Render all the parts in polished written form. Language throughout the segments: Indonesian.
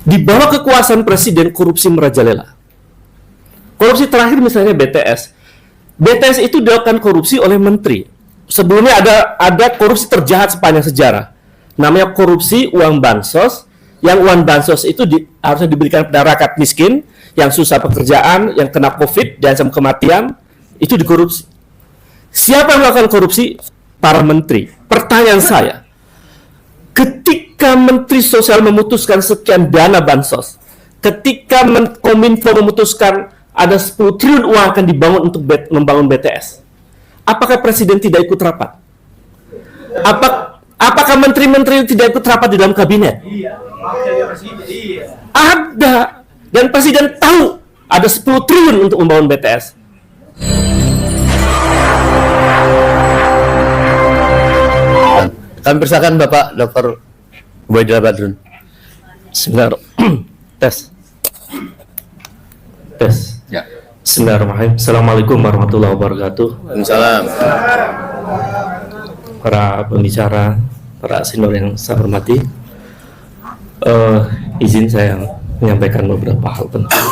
Di bawah kekuasaan presiden, korupsi merajalela. Korupsi terakhir misalnya BTS. BTS itu dilakukan korupsi oleh menteri. Sebelumnya ada korupsi terjahat sepanjang sejarah. Namanya korupsi uang bansos, yang uang bansos itu harusnya diberikan pada rakyat miskin, yang susah pekerjaan, yang kena COVID, dan sampai kematian, itu dikorupsi. Siapa yang melakukan korupsi? Para menteri. Pertanyaan saya, ketika Menteri Sosial memutuskan sekian dana bansos, ketika Kominfo memutuskan ada 10 triliun uang akan dibangun untuk membangun BTS, apakah Presiden tidak ikut rapat? Apakah menteri-menteri tidak ikut rapat di dalam kabinet? Ada. Dan Presiden tahu ada 10 triliun untuk membangun BTS. Kami persilakan Bapak Dr. Ubaidillah Badrun. Sebentar. Tes. Ya. Bismillahirrahmanirrahim. Assalamualaikum warahmatullahi wabarakatuh. Waalaikumsalam. Para pembicara, para senior yang saya hormati, izin saya menyampaikan beberapa hal penting.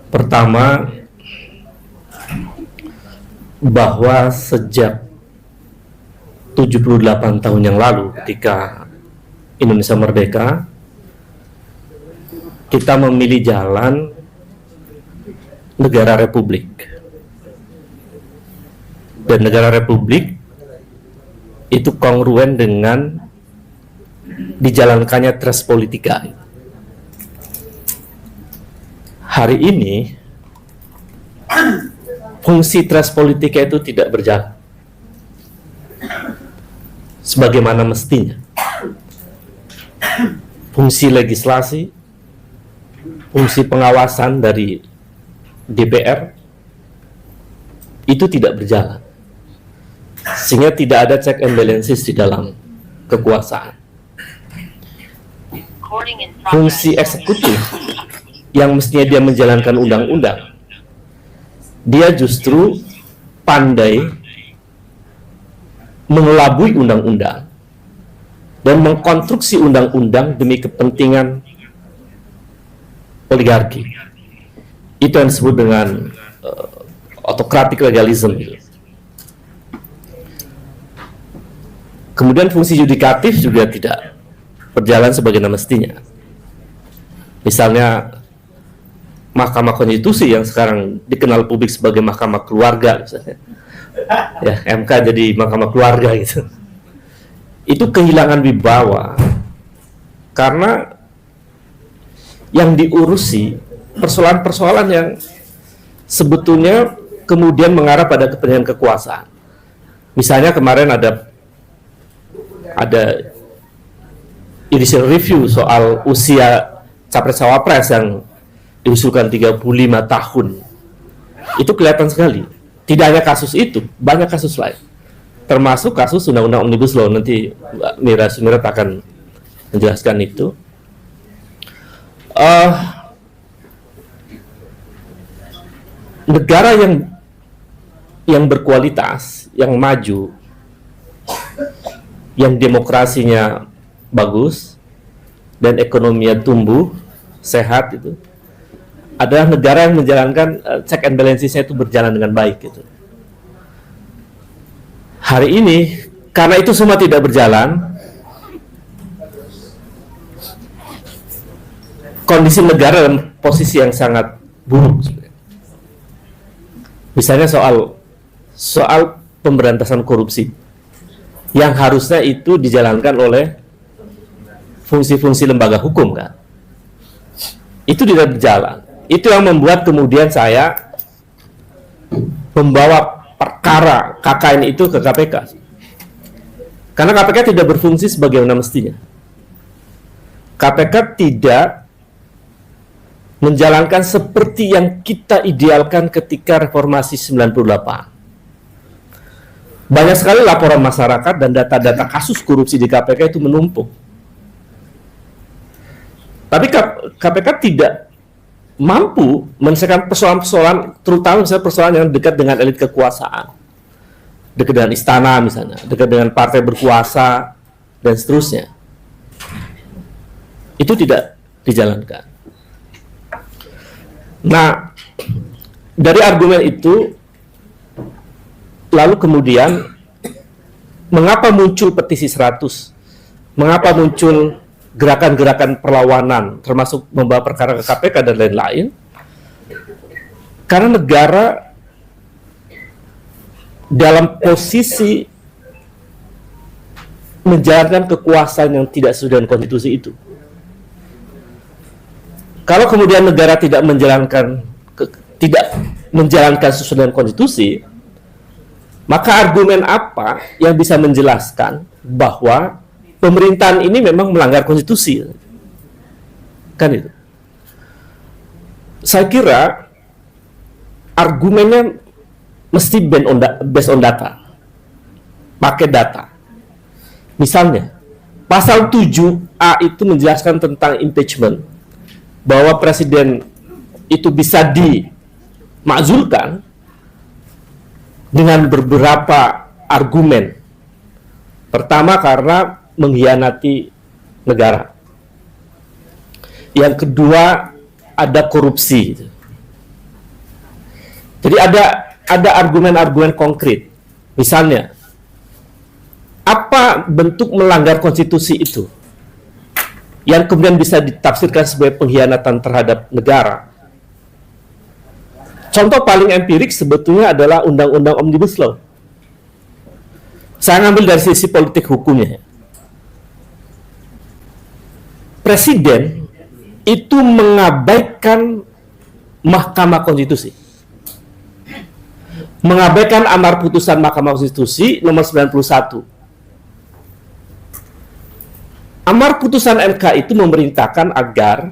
Pertama, bahwa sejak 78 tahun yang lalu ketika Indonesia merdeka, kita memilih jalan negara republik. Dan negara republik itu kongruen dengan dijalankannya tres politika. Hari ini fungsi tres politika itu tidak berjalan sebagaimana mestinya. Fungsi legislasi, fungsi pengawasan dari DPR itu tidak berjalan, sehingga tidak ada check and balances di dalam kekuasaan. Fungsi eksekutif yang mestinya dia menjalankan undang-undang, dia justru pandai mengelabui undang-undang dan mengkonstruksi undang-undang demi kepentingan oligarki. Itu yang disebut dengan autocratic legalism. Kemudian fungsi yudikatif juga tidak berjalan sebagaimana mestinya. Misalnya Mahkamah Konstitusi yang sekarang dikenal publik sebagai Mahkamah Keluarga, misalnya, ya MK jadi Mahkamah Keluarga gitu. Itu kehilangan wibawa karena yang diurusi persoalan-persoalan yang sebetulnya kemudian mengarah pada kepentingan kekuasaan. Misalnya kemarin ada judicial review soal usia capres-cawapres yang diusulkan 35 tahun. Itu kelihatan sekali. Tidak hanya kasus itu, banyak kasus lain. Termasuk kasus Undang-Undang Omnibus Law. Nanti Mbak Mira Sumirat akan menjelaskan itu. Negara yang berkualitas, yang maju, yang demokrasinya bagus dan ekonominya tumbuh sehat, itu adalah negara yang menjalankan check and balances-nya itu berjalan dengan baik gitu. Hari ini karena itu semua tidak berjalan, kondisi negara dalam posisi yang sangat buruk. Misalnya soal pemberantasan korupsi yang harusnya itu dijalankan oleh fungsi-fungsi lembaga hukum, kan? Itu tidak berjalan. Itu yang membuat kemudian saya membawa perkara KKN itu ke KPK. Karena KPK tidak berfungsi sebagaimana mestinya. KPK tidak menjalankan seperti yang kita idealkan ketika reformasi 98. Banyak sekali laporan masyarakat dan data-data kasus korupsi di KPK itu menumpuk. Tapi KPK tidak mampu menyelesaikan persoalan-persoalan, terutama misalnya persoalan yang dekat dengan elit kekuasaan, dekat dengan istana misalnya, dekat dengan partai berkuasa, dan seterusnya. itu tidak dijalankan. Nah, dari argumen itu, lalu kemudian mengapa muncul petisi 100? Mengapa muncul gerakan-gerakan perlawanan, termasuk membawa perkara ke KPK dan lain-lain? Karena negara dalam posisi menjalankan kekuasaan yang tidak sesuai dengan konstitusi itu. Kalau kemudian negara tidak menjalankan sesuai dengan konstitusi, maka argumen apa yang bisa menjelaskan bahwa pemerintahan ini memang melanggar konstitusi? Kan itu. Saya kira argumennya mesti based on data. Pakai data. Misalnya, pasal 7A itu menjelaskan tentang impeachment, bahwa presiden itu bisa dimakzulkan dengan beberapa argumen. Pertama, karena mengkhianati negara. Yang kedua, ada korupsi. Jadi ada argumen-argumen konkret. Misalnya, apa bentuk melanggar konstitusi itu yang kemudian bisa ditafsirkan sebagai pengkhianatan terhadap negara? Contoh paling empirik sebetulnya adalah Undang-Undang Omnibus Law. Saya ngambil dari sisi politik hukumnya. Presiden itu mengabaikan Mahkamah Konstitusi. Mengabaikan amar putusan Mahkamah Konstitusi nomor 91. Amar putusan MK itu memerintahkan agar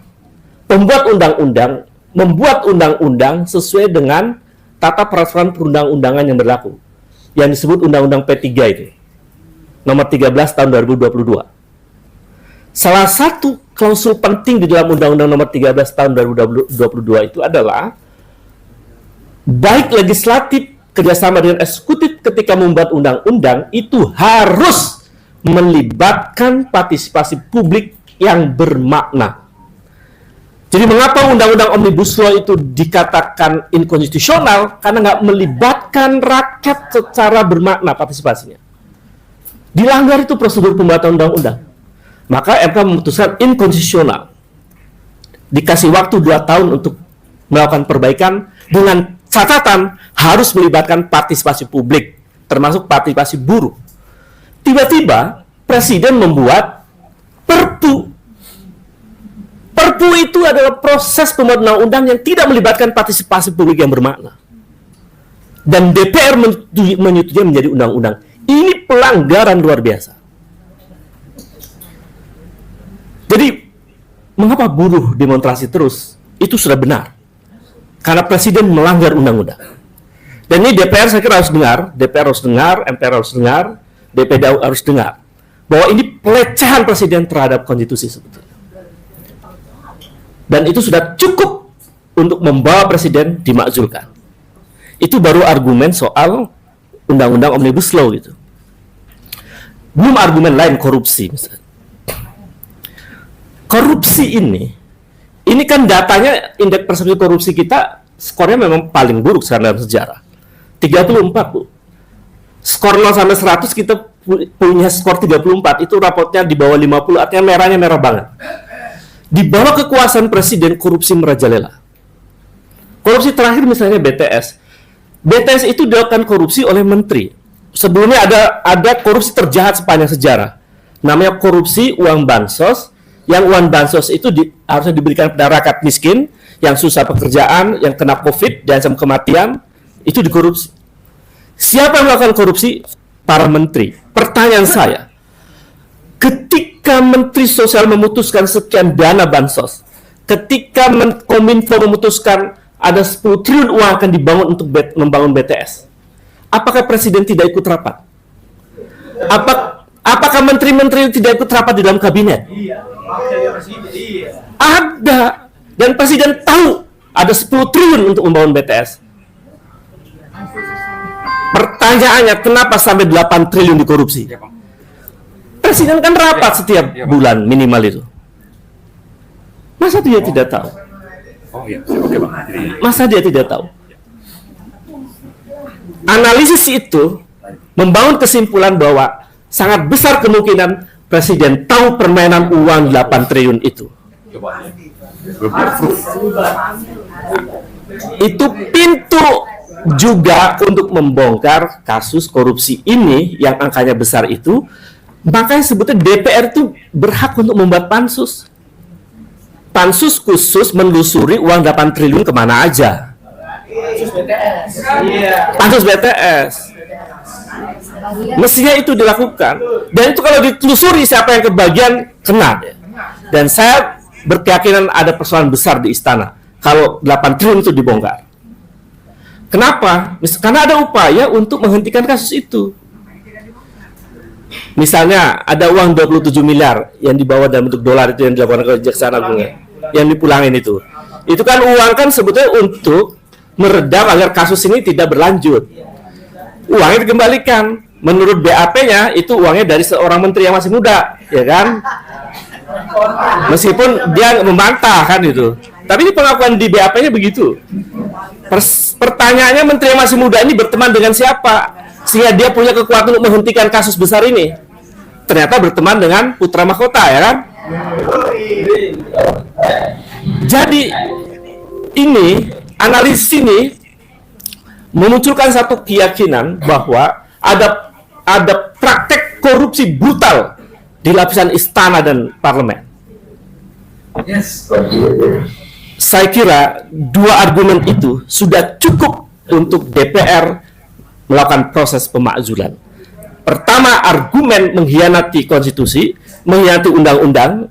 pembuat undang-undang membuat undang-undang sesuai dengan tata peraturan perundang-undangan yang berlaku, yang disebut Undang-Undang P3 itu, nomor 13 tahun 2022. Salah satu klausul penting di dalam Undang-Undang nomor 13 tahun 2022 itu adalah baik legislatif kerjasama dengan eksekutif ketika membuat undang-undang itu harus melibatkan partisipasi publik yang bermakna. Jadi mengapa Undang-Undang Omnibus Law itu dikatakan inkonstitusional? Karena nggak melibatkan rakyat secara bermakna partisipasinya. Dilanggar itu prosedur pembuatan undang-undang. Maka MK memutuskan inkonstitusional. Dikasih waktu 2 tahun untuk melakukan perbaikan dengan catatan harus melibatkan partisipasi publik, termasuk partisipasi buruh. Tiba-tiba Presiden membuat Perpu. Perpu itu adalah proses pembuatan undang-undang yang tidak melibatkan partisipasi publik yang bermakna. Dan DPR menyetujui menjadi undang-undang. Ini pelanggaran luar biasa. Jadi, mengapa buruh demonstrasi terus? Itu sudah benar. Karena Presiden melanggar undang-undang. Dan ini DPR saya kira harus dengar, DPR harus dengar, MPR harus dengar, DPD harus dengar, bahwa ini pelecehan Presiden terhadap konstitusi sebetulnya. Dan itu sudah cukup untuk membawa Presiden dimakzulkan. Itu baru argumen soal Undang-Undang Omnibus Law gitu. Belum argumen lain, korupsi misalnya. Korupsi ini kan datanya, indeks persepsi korupsi kita skornya memang paling buruk sekarang dalam sejarah. 34, Bu. Skor 0 sampai 100 kita punya skor 34, itu rapotnya di bawah 50, artinya merahnya merah banget. Di bawah kekuasaan Presiden, korupsi merajalela. Korupsi terakhir misalnya BTS. BTS itu dilakukan korupsi oleh menteri. Sebelumnya ada korupsi terjahat sepanjang sejarah. Namanya korupsi uang bansos, yang uang bansos itu harusnya diberikan pada rakyat miskin, yang susah pekerjaan, yang kena COVID, dan sampai kematian, itu dikorupsi. Siapa yang melakukan korupsi? Para menteri. Pertanyaan saya, ketika Menteri Sosial memutuskan sekian dana bansos, ketika Kominfo memutuskan ada 10 triliun uang akan dibangun untuk membangun BTS, apakah Presiden tidak ikut rapat? Apakah menteri-menteri tidak ikut rapat di dalam kabinet? Ada. Dan Presiden tahu ada 10 triliun untuk membangun BTS. Pertanyaannya, kenapa sampai 8 triliun dikorupsi? Presiden kan rapat setiap bulan minimal itu. Masa dia tidak tahu? Oh iya, oke Bang. Jadi, Masa dia tidak tahu? Analisis itu membangun kesimpulan bahwa sangat besar kemungkinan Presiden tahu permainan uang 8 triliun itu. Itu pintu juga untuk membongkar kasus korupsi ini yang angkanya besar itu. Makanya sebetulnya DPR itu berhak untuk membuat pansus. Pansus khusus menelusuri uang 8 triliun kemana aja. Pansus BTS. Mestinya itu dilakukan. Dan itu kalau ditelusuri siapa yang kebagian, kena. Dan saya berkeyakinan ada persoalan besar di istana kalau 8 triliun itu dibongkar. Kenapa? Karena ada upaya untuk menghentikan kasus itu. Misalnya ada uang 27 miliar yang dibawa dalam bentuk dolar itu yang dilakukan oleh Kejaksaan Agung, yang dipulangin itu. Itu kan uang kan sebetulnya untuk meredam agar kasus ini tidak berlanjut. Uangnya dikembalikan. Menurut BAP-nya itu uangnya dari seorang menteri yang masih muda, ya kan? Meskipun dia membantah kan itu. Tapi ini pengakuan di BAP-nya begitu. Pertanyaannya menteri yang masih muda ini berteman dengan siapa? Sehingga dia punya kekuatan untuk menghentikan kasus besar ini. Ternyata berteman dengan putra mahkota, ya kan? Jadi ini analisis ini memunculkan satu keyakinan bahwa ada praktek korupsi brutal di lapisan istana dan parlemen. Saya kira dua argumen itu sudah cukup untuk DPR melakukan proses pemakzulan. Pertama, argumen mengkhianati konstitusi, mengkhianati undang-undang,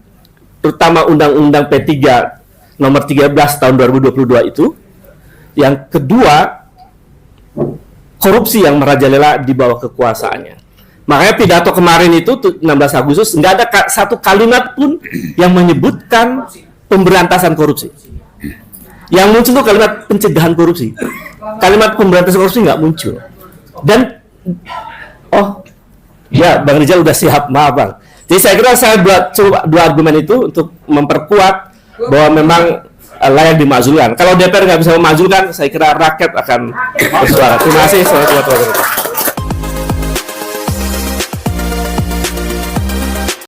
terutama undang-undang P3 nomor 13 tahun 2022 itu. Yang kedua, korupsi yang merajalela di bawah kekuasaannya. Makanya pidato kemarin itu 16 Agustus nggak ada satu kalimat pun yang menyebutkan pemberantasan korupsi. Yang muncul itu kalimat pencegahan korupsi. Kalimat pemberantasan korupsi nggak muncul. Dan ya Bang Rizal udah siap, maaf Bang. Jadi saya kira saya buat dua argumen itu untuk memperkuat bahwa memang layak dimakzulkan. Kalau DPR nggak bisa memakzulkan, saya kira rakyat akan bersuara. Terima kasih. Selamat